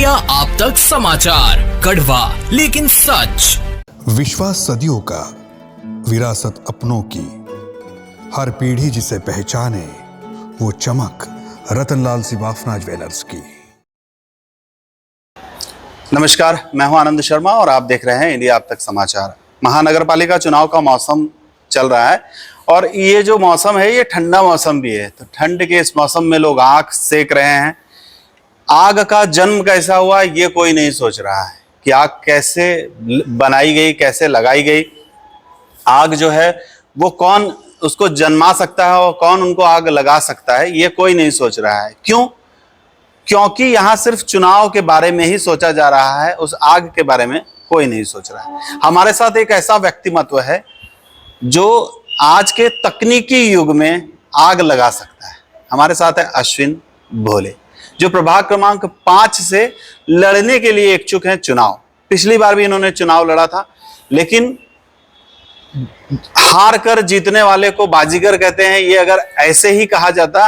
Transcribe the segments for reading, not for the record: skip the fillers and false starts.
India आप तक समाचार, कड़वा लेकिन सच। विश्वास सदियों का, विरासत अपनों की, हर पीढ़ी जिसे पहचाने वो चमक रतनलाल सिवाफना ज्वेलर्स की। नमस्कार, मैं हूं आनंद शर्मा और आप देख रहे हैं इंडिया आप तक समाचार। महानगर पालिका चुनाव का मौसम चल रहा है और ये जो मौसम है ये ठंडा मौसम भी है। तो ठंड के इस मौसम में लोग आग सेक रहे हैं। आग का जन्म कैसा हुआ ये कोई नहीं सोच रहा है कि आग कैसे बनाई गई, कैसे लगाई गई। आग जो है वो कौन उसको जन्मा सकता है और कौन उनको आग लगा सकता है, ये कोई नहीं सोच रहा है। क्यों? क्योंकि यहाँ सिर्फ चुनाव के बारे में ही सोचा जा रहा है, उस आग के बारे में कोई नहीं सोच रहा है। हमारे साथ एक ऐसा व्यक्तिमत्व है जो आज के तकनीकी युग में आग लगा सकता है। हमारे साथ है अश्विन भोले, जो प्रभाग क्रमांक 5 से लड़ने के लिए इच्छुक हैं चुनाव। पिछली बार भी इन्होंने चुनाव लड़ा था, लेकिन हार कर जीतने वाले को बाजीगर कहते हैं। ये अगर ऐसे ही कहा जाता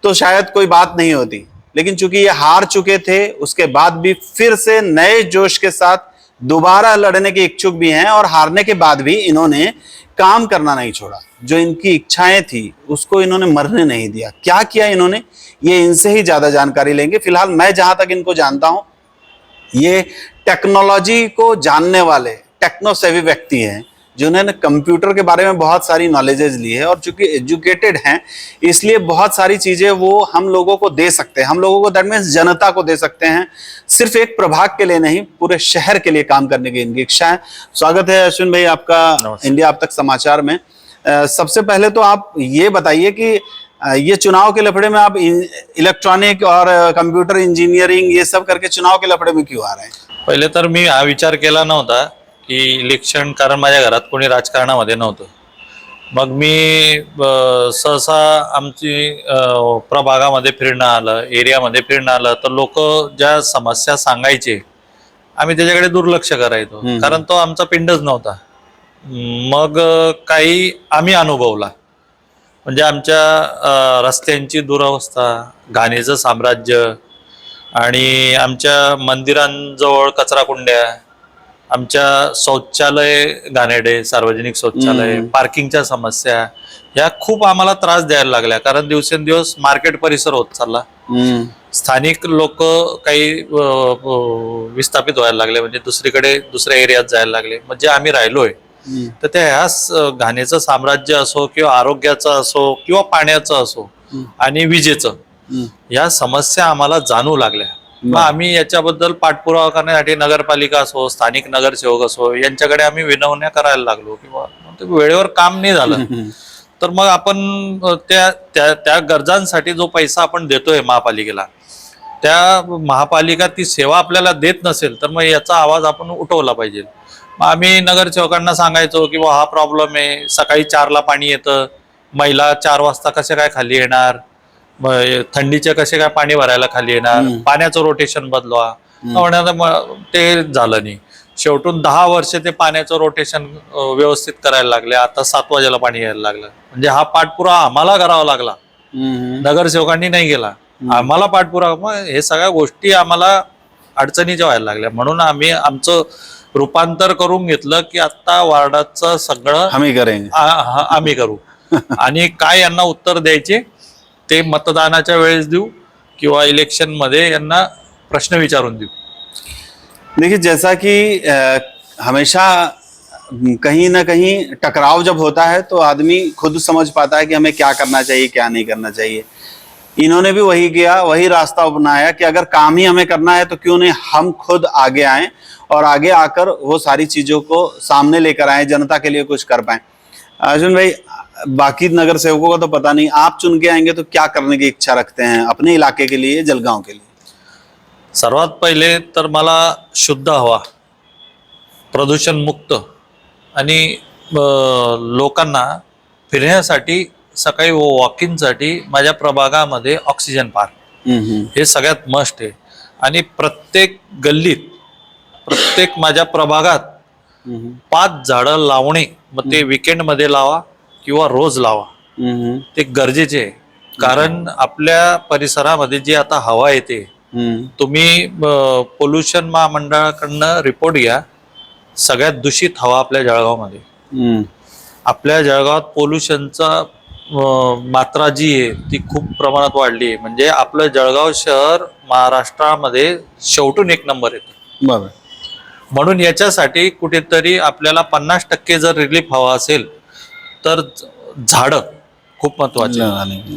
तो शायद कोई बात नहीं होती, लेकिन चूंकि ये हार चुके थे, उसके बाद भी फिर से नए जोश के साथ दोबारा लड़ने के इच्छुक भी हैं और हारने के बाद भी इन्होंने काम करना नहीं छोड़ा। जो इनकी इच्छाएं थी उसको इन्होंने मरने नहीं दिया। क्या किया इन्होंने, ये इनसे ही ज्यादा जानकारी लेंगे। फिलहाल मैं जहां तक इनको जानता हूं, ये टेक्नोलॉजी को जानने वाले टेक्नो सेवी व्यक्ति हैं, जिन्होंने कंप्यूटर के बारे में बहुत सारी नॉलेजेस ली है और चूंकि एजुकेटेड हैं, इसलिए बहुत सारी चीजें वो हम लोगों को दे सकते हैं। हम लोगों को, दैट मीन्स जनता को दे सकते हैं। सिर्फ एक प्रभाग के लिए नहीं, पूरे शहर के लिए काम करने की इनकी इच्छा है। स्वागत है अश्विन भाई आपका इंडिया अब तक समाचार में। सबसे पहले तो आप ये बताइए कि ये चुनाव के लफड़े में आप इलेक्ट्रॉनिक और कंप्यूटर इंजिनियरिंग ये सब करके चुनाव के लफड़े में क्यों आ रहे हैं? पहिले तर मी हा विचार केला नव्हता की इलेक्शन, कारण माझ्या घरात कोणी राजकारणामध्ये नव्हतं। मग मी सहसा आमची प्रभागामध्ये फिरणं आलं, एरियामध्ये फिरणं आलं तर लोक ज्या समस्या सांगायचे आम्ही त्याच्याकडे दुर्लक्ष करायचो, कारण तो आमचा पिंडच नव्हता। मग काही आम्ही अनुभवला, म्हणजे आमच्या रस्त्यांची दुरवस्था, घाणीचं साम्राज्य आणि आमच्या मंदिरांजवळ कचराकुंड्या, आमच्या शौचालय घाणेरडे, सार्वजनिक शौचालय, पार्किंगच्या समस्या या खूप आम्हाला त्रास द्यायला लागल्या। कारण दिवसेंदिवस मार्केट परिसर होत चालला, स्थानिक लोक काही विस्थापित व्हायला लागले, म्हणजे दुसरीकडे दुसऱ्या एरियात जायला लागले। म्हणजे आम्ही राहिलोय तर त्या ह्या घाणीचं साम्राज्य असो किंवा आरोग्याचं असो किंवा पाण्याचं असो आणि विजेचं, या समस्या आम्हाला जाणवू लागल्या। मग आम्ही याच्याबद्दल पाठपुरावा करण्यासाठी नगरपालिका असो, स्थानिक नगरसेवक असो, यांच्याकडे आम्ही विनवण्या करायला लागलो किंवा वेळेवर काम नाही झालं तर मग आपण त्या गरजांसाठी जो पैसा आपण देतोय महापालिकेला, त्या महापालिका ती सेवा आपल्याला देत नसेल तर मग याचा आवाज आपण उठवला पाहिजे। मग आम्ही नगरसेवकांना सांगायचो की हा प्रॉब्लेम आहे, सकाळी 4ला पाणी येतं, महिला 4 वाजता कसे काय खाली येणार, थंडीचे कसे काय पाणी भरायला खाली येणार, पाण्याचं रोटेशन बदलवा। ते झालं नाही। शेवटून 10 वर्ष ते पाण्याचं रोटेशन व्यवस्थित करायला लागले। आता 7 वाजेला पाणी यायला लागलं, म्हणजे हा पाठपुरावा आम्हाला करावा लागला, नगरसेवकांनी नाही केला, आम्हाला पाठपुरावा। मग हे सगळ्या गोष्टी आम्हाला अडचणीच्या व्हायला लागल्या, म्हणून आम्ही आमचं रूपांतर करून घेतलं की आता वार्डाचं सगळं आम्ही करू आणि काय यांना उत्तर द्यायचे ते मतदानाच्या वेळेस देऊ किंवा इलेक्शन मध्ये यांना प्रश्न विचारून देऊ। देखिए, जैसा कि हमेशा कहीं ना कहीं टकराव जब होता है तो आदमी खुद समझ पाता है कि हमें क्या करना चाहिए, क्या नहीं करना चाहिए। इन्होंने भी वही किया, वही रास्ता अपनाया कि अगर काम ही हमें करना है तो क्यों नहीं हम खुद आगे आए और आगे आकर वो सारी चीजों को सामने लेकर आए, जनता के लिए कुछ कर पाए। अर्जुन भाई, बाकी नगर सेवकों का तो पता नहीं, आप चुन के आएंगे तो क्या करने की इच्छा रखते हैं अपने इलाके के लिए, जलगांव के लिए? सर्वात पहिले तर मला शुद्ध हवा, प्रदूषण मुक्त आणि लोकांना फिरण्यासाठी सकाळी वॉकिंगसाठी माझ्या प्रभागामध्ये ऑक्सिजन पार्क हे सगळ्यात मस्ट आहे। आणि प्रत्येक गल्लीत, प्रत्येक माझ्या प्रभागात 5 झाडं लावणे, मग ते वीकेंड मध्ये लावा किंवा रोज लावा, ते गरजेचे आहे। कारण आपल्या परिसरामध्ये जी आता हवा येते तुम्ही पोल्युशन महामंडळाकडनं रिपोर्ट घ्या. सगळ्यात दूषित हवा आपल्या जळगावमध्ये. आपल्या जळगावात पोल्युशनचा मात्रा जी आहे ती खूप प्रमाणात वाढली आहे. म्हणजे आपलं जळगाव शहर महाराष्ट्रामध्ये शेवटून 1 नंबर येतं. बरोबर. म्हणून याच्यासाठी कुठेतरी आपल्याला 50% जर रिलीफ हवा असेल तर झाडं खूप महत्वाचे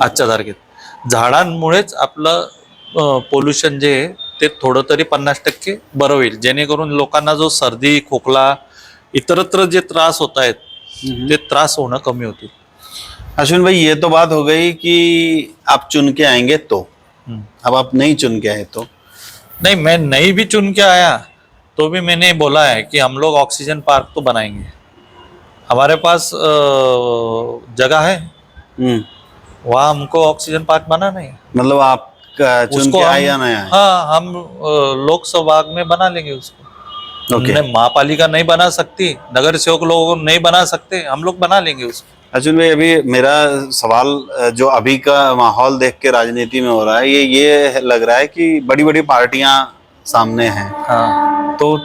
आजच्या तारखेत. झाडांमुळेच आपलं पोल्युशन जे आहे ते थोडं तरी 50% बरं होईल, जेणेकरून लोकांना जो सर्दी खोकला इतरत्र जे त्रास होत आहेत ते त्रास होणं कमी होतील. अश्विन भाई, ये तो बात हो गई कि आप चुन के आएंगे तो. अब आप नहीं चुन के आए तो? नहीं, मैं नहीं भी चुन के आया तो भी मैंने बोला है कि हम लोग ऑक्सीजन पार्क तो बनाएंगे. हमारे पास जगह है, वहाँ हमको ऑक्सीजन पार्क बनाना है. मतलब आप चुन के आए या नहीं आए? हाँ, हम लोकसभा में बना लेंगे उसको. महापालिका नहीं बना सकती, नगर सेवक लोग नहीं बना सकते, हम लोग बना लेंगे उसको. अर्जुन भाई, अभी मेरा सवाल जो अभी का माहौल देख के राजनीति में हो रहा है, ये लग रहा है कि बड़ी बड़ी पार्टियां सामने हैं. हाँ, तो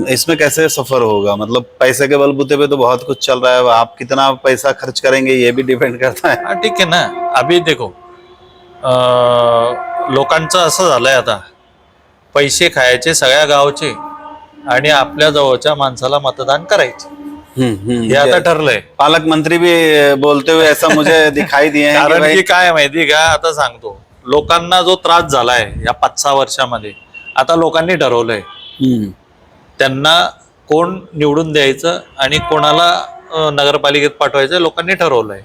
इसमें कैसे सफर होगा? मतलब पैसे के बलबूते पे तो बहुत कुछ चल रहा है, आप कितना पैसा खर्च करेंगे ये भी डिपेंड करता है. हाँ, ठीक है ना. अभी देखो, लोकांचं असं झालंय आता, पैसे खायचे सगळ्या गावचे आणि आपल्या जवळच्या माणसाला मतदान करायचे, हे आता ठरलंय. पालक मंत्री भी बोलते हुए ऐसा मुझे दिखाई दिए हैं. कारण की काय माहिती का, आता सांगतो, लोकांना जो त्रास झालाय या 5-6 वर्षामध्ये, आता लोकांनी ठरवलंय त्यांना कोण निवडून द्यायचं आणि कोणाला नगरपालिकेत पाठवायचं लोकांनी ठरवलंय.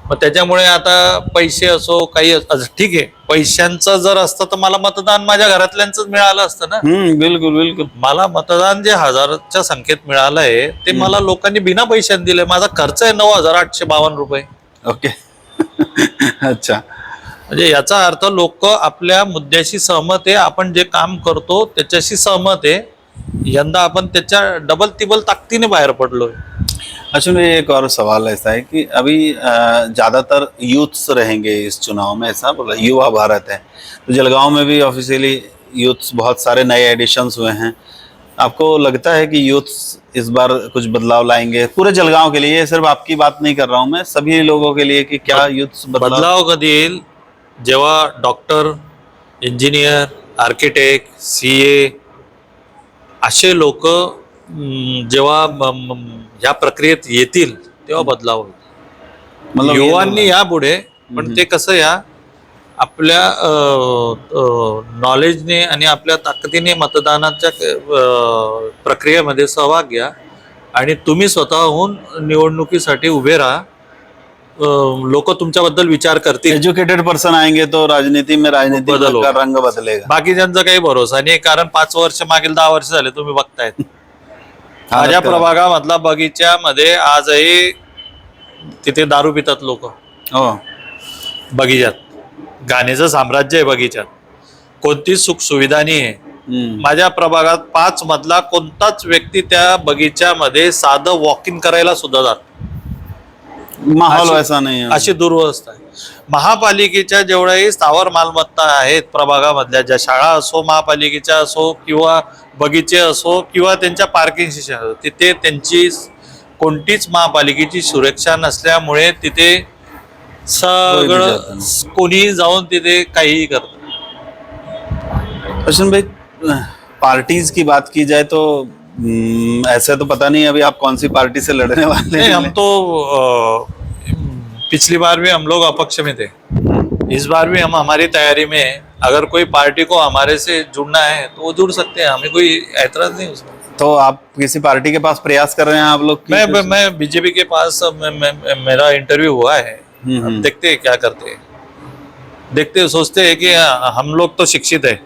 मग त्याच्यामुळे आता पैसे असो काही ठीक आहे, पैशांचं जर असतं तर मला मतदान माझ्या घरातल्यांच मिळालं असतं ना. बिलकुल बिलकुल. मला मतदान जे हजाराच्या संख्येत मिळालंय ते मला लोकांनी बिना पैशांनी दिलंय. माझा खर्च आहे 9,852 रुपये. ओके. अच्छा. म्हणजे याचा अर्थ लोक आपल्या मुद्द्याशी सहमत आहे, आपण जे काम करतो त्याच्याशी सहमत आहे. यंदा आपण त्याच्या डबल तिबल ताकदीने बाहेर पडलोय. अच्छा, मेरा एक और सवाल ऐसा है कि अभी ज्यादातर यूथ्स रहेंगे इस चुनाव में, ऐसा बोला, युवा भारत है, तो जलगांव में भी ऑफिशियली यूथ्स बहुत सारे नए एडिशंस हुए हैं. आपको लगता है कि यूथ्स इस बार कुछ बदलाव लाएंगे पूरे जलगांव के लिए? सिर्फ आपकी बात नहीं कर रहा हूं मैं, सभी लोगों के लिए, कि क्या यूथ्स बदलाव कधी येईल? जेव्हा डॉक्टर, इंजिनियर, आर्किटेक्ट, CA असे लोक जेव्हा या प्रक्रियेत येतील तेव्हा बदलाव होईल. मतलब युवांनी यापुढे, पण ते कसं, या आपल्या नॉलेजने आणि आपल्या ताकदीने मतदानाच्या प्रक्रियेमध्ये सहभाग घ्या आणि तुम्ही स्वतःहून निवडणुकीसाठी उभे राहा. लोक तुमच्याबद्दल विचार करतील. एज्युकेटेड पर्सन आएंगे तो राजनीति में राजनीति का रंग बदलेगा. बाकीच्यांचा काही भरोसा नाही, कारण 5 वर्ष मागील 10 वर्ष झाले तुम्ही बघतायत. माझ्या प्रभागामधला बगीच्यामध्ये आजही तिथे दारू पितात लोक. बगीच्यात गाण्याचं साम्राज्य आहे. बगीच्यात कोणतीच सुख सुविधा नाही आहे. माझ्या प्रभागात 5 मधला कोणताच व्यक्ती त्या बगीच्यामध्ये साधं वॉकिंग करायला सुद्धा जात. माहोल वैसा नाही आहे. अशी दुर्वस्था आहे. महापालिकेच्या जेवढ्याही स्थावर मालमत्ता आहेत प्रभागामधल्या, ज्या शाळा असो, महापालिकेच्या असो, किंवा बगीचे असो, किंवा त्यांच्या पार्किंगशी, तिथे त्यांची कोणतीच महापालिकेची सुरक्षा नसल्यामुळे तिथे सगळं कोणी जाऊन तिथे काहीही करतं. अश्विन भाई, पार्टीज की बात की जाए तो ऐसे तो पता नहीं अभी आप कौन सी पार्टी से लड़ने वाले हैं. हम तो पिछली बार भी हम लोग अपक्ष में थे, इस बार भी हम हमारी तैयारी में है. अगर कोई पार्टी को हमारे से जुड़ना है तो वो जुड़ सकते हैं, हमें कोई ऐतराज नहीं उसमें. तो आप किसी पार्टी के पास प्रयास कर रहे हैं आप लोग? मैं बीजेपी के पास मेरा इंटरव्यू हुआ है. देखते हैं क्या करते हैं, देखते हैं, सोचते हैं कि हम लोग तो शिक्षित है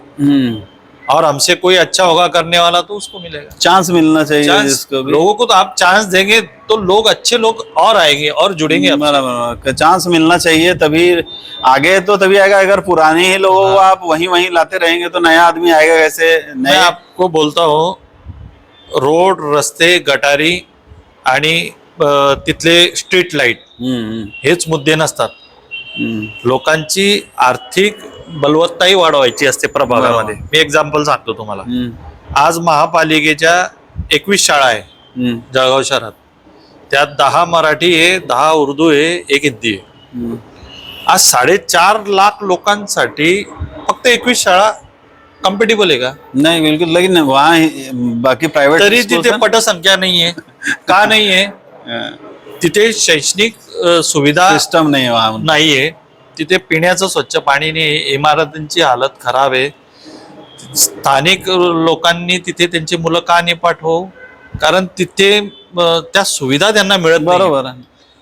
और हमसे कोई अच्छा होगा करने वाला तो उसको मिलेगा. चांस मिलना चाहिए जिसको भी. लोगों को तो आप चांस देंगे तो लोग, अच्छे लोग और आएंगे और जुड़ेंगे. चांस मिलना चाहिए, तभी आगे तो तभी आएगा. अगर पुराने ही लोगों को आप वहीं लाते रहेंगे तो नया आदमी आएगा कैसे? मैं आपको बोलता हूँ, रोड, रस्ते, गटारी आणि तिथले स्ट्रीट लाईट हेच मुद्दे नसतात. लोकांची आर्थिक बलवत्ताही वाढवायची असते प्रभागामध्ये. मी एक्झाम्पल सांगतो तुम्हाला. आज महापालिकेच्या 21 शाळा आहे जळगाव शहरात. त्यात 10 मराठी आहे, 10 उर्दू आहे, 1 हिंदी आहे. आज 4.5 लाख लोकांसाठी फक्त 21 शाळा कम्पेटेबल आहे का? नहीं बिल्कुल. लेकिन वहाँ बाकी प्राइवेट तरी तिथे पटसंख्या नाहीये. का नाहीये? तिथे शैक्षणिक सुविधा सिस्टम नहीं है वहाँ. नाहीये. तिथे पिण्याचं स्वच्छ पाणी नाही. इमारतींची हालत खराब आहे. स्थानिक लोकांनी तिथे त्यांची मुलं का नाही पाठवू? कारण तिथे त्या सुविधा त्यांना मिळत नाही. बरोबर आहे.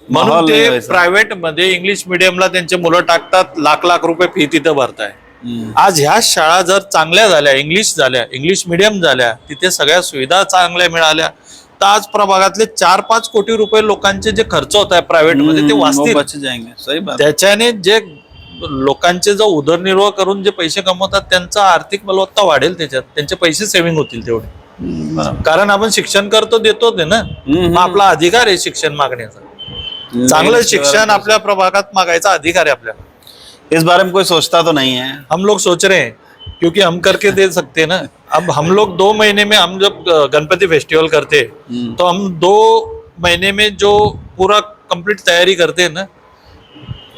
म्हणून माहोल नाही ते वैसा. प्रायव्हेट मध्ये इंग्लिश मिडियमला त्यांचे मुलं टाकतात. लाख रुपये फी तिथं भरताय. आज ह्या शाळा जर चांगल्या झाल्या, इंग्लिश मिडियम झाल्या, तिथे सगळ्या सुविधा चांगल्या मिळाल्या, तर आज प्रभागातले 4-5 कोटी रुपये लोकांचे जे खर्च होत आहे प्रायव्हेट मध्ये ते वो वाचतील. बच जाएंगे. सही बात. त्याच्याने जे लोकांचे जो उदरनिर्वाह करून जे पैसे कमवतात त्यांचा आर्थिक बलवत्ता वाढेल. त्याच्यात त्यांचे पैसे सेव्हिंग होतील तेवढे. बरोबर. कारण आपण शिक्षण करतो, देतो ते ना. मग आपला अधिकार आहे शिक्षण मागण्याचा. चांगलं शिक्षण आपल्या प्रभागात मागायचा अधिकार आहे आपल्याला. इस बारे में कोई सोचता तो नहीं है. हम लोग सोच रहे हैं क्योंकि हम करके दे सकते हैं ना. अब हम लोग 2 महीने में, हम जब गणपति फेस्टिवल करते हैं तो हम 2 महीने में जो पूरा कंप्लीट तैयारी करते हैं ना,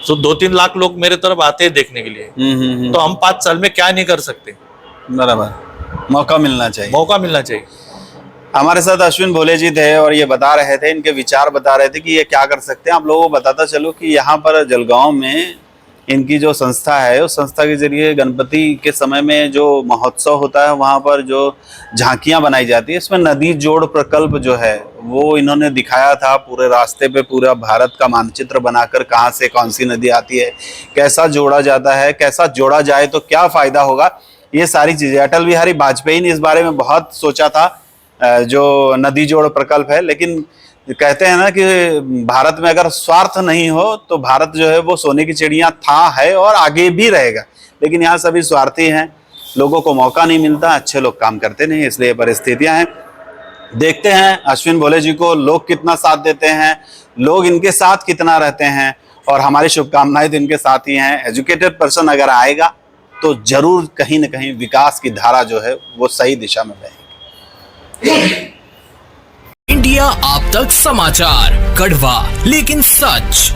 तो 2-3 लाख लोग मेरे तरफ आते हैं देखने के लिए. तो हम 5 साल में क्या नहीं कर सकते? बराबर. मौका मिलना चाहिए. मौका मिलना चाहिए. हमारे साथ अश्विन भोले जी थे और ये बता रहे थे, इनके विचार बता रहे थे कि ये क्या कर सकते हैं. आप लोगों को बताता चलो कि यहाँ पर जलगांव में इनकी जो संस्था है, उस संस्था के जरिए गणपति के समय में जो महोत्सव होता है, वहाँ पर जो झांकियाँ बनाई जाती है, इसमें नदी जोड़ प्रकल्प जो है वो इन्होंने दिखाया था. पूरे रास्ते पे पूरा भारत का मानचित्र बनाकर कहाँ से कौन सी नदी आती है, कैसा जोड़ा जाता है, कैसा जोड़ा जाए तो क्या फायदा होगा, ये सारी चीजें. अटल बिहारी वाजपेयी ने इस बारे में बहुत सोचा था, जो नदी जोड़ प्रकल्प है. लेकिन कहते हैं ना कि भारत में अगर स्वार्थ नहीं हो तो भारत जो है वो सोने की चिड़िया था, है और आगे भी रहेगा. लेकिन यहाँ सभी स्वार्थी हैं, लोगों को मौका नहीं मिलता, अच्छे लोग काम करते नहीं, इसलिए परिस्थितियां हैं. देखते हैं अश्विन भोले जी को लोग कितना साथ देते हैं, लोग इनके साथ कितना रहते हैं. और हमारी शुभकामनाएं तो इनके साथ ही हैं. एजुकेटेड पर्सन अगर आएगा तो जरूर कहीं ना कहीं विकास की धारा जो है वो सही दिशा में बहेगी. इंडिया आप तक समाचार, कड़वा लेकिन सच.